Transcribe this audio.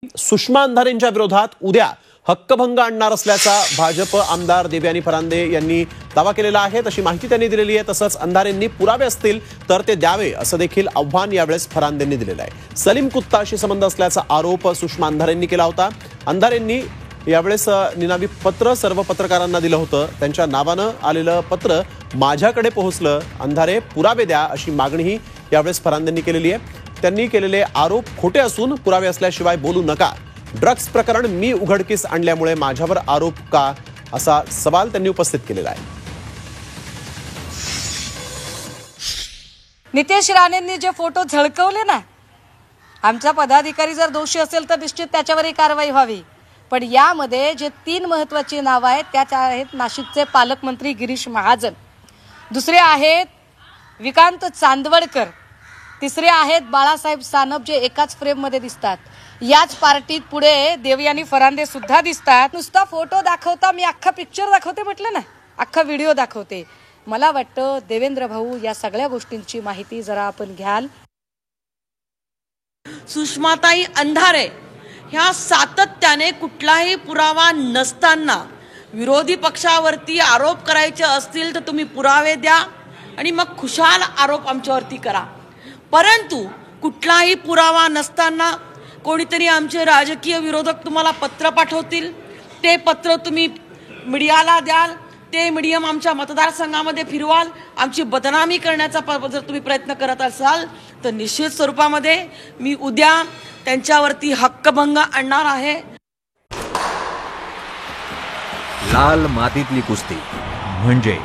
सुषमा अंधारेंच्या विरोधात उद्या हक्कभंग आणणार असल्याचा भाजप आमदार देवयानी फरांदे यांनी दावा केलेला आहे, तशी माहिती त्यांनी दिलेली आहे। तसंच अंधारेंनी पुरावे असतील तर ते द्यावे असं देखील आव्हान यावेळेस फरांदेंनी दिलेलं आहे। सलीम कुत्ताशी संबंध असल्याचा आरोप सुषमा अंधारेंनी केला होता। अंधारेंनी यावेळेस निनावी पत्र सर्व पत्रकारांना दिलं होतं। त्यांच्या नावानं आलेलं पत्र माझ्याकडे पोहोचलं, अंधारे पुरावे द्या अशी मागणीही यावेळेस फरांदेंनी केलेली आहे। त्यांनी केलेले आरोप खोटे असून पुरावे असल्याशिवाय बोलू नका। ड्रग्स प्रकरण मी उघडकीस आणल्यामुळे माझ्यावर आरोप का, असा सवाल त्यांनी उपस्थित केलेला आहे। नितेश राणेंनी जे फोटो झळकवले ना, आमचा पदाधिकारी जर दोषी असेल तर निश्चित त्याच्यावरही कारवाई व्हावी। पण यामध्ये जे 3 महत्त्वाची नाव आहेत त्यात आहेत नाशिकचे पालकमंत्री गिरीश महाजन, दुसरे आहेत विकांत चांदवडकर, तिसरे आहेत बाळासाहेब सानप जे एकाच फ्रेममध्ये दिसतात। याच पार्टीत पुढे देवयानी फरांदे सुद्धा दिसतात। नुसता फोटो दाखवता मी अख्खा पिक्चर दाखवते म्हटलं ना, अख्खा व्हिडिओ दाखवते। मला वाटतं देवेंद्र भाऊ या सगळ्या गोष्टींची माहिती जरा आपण घ्याल। सुषमाताई अंधारे ह्या सातत्याने कुठलाही पुरावा नसताना विरोधी पक्षावरती आरोप करायचे असतील तर तुम्ही पुरावे द्या आणि मग खुशाल आरोप आमच्यावरती करा। परंतु कुठलाही पुरावा नसताना कोणीतरी आमचे राजकीय विरोधक तुम्हाला पत्र पाठवतील, ते पत्र तुम्ही मीडियाला द्याल, ते मीडियम आमच्या मतदारसंघामध्ये फिरवाल, आमची बदनामी करण्याचा जर तुम्ही प्रयत्न करत असाल तर निश्चित स्वरूपामध्ये मी उद्या त्यांच्यावरती हक्कभंग आणणार आहे। लाल मातीतली कुस्ती म्हणजे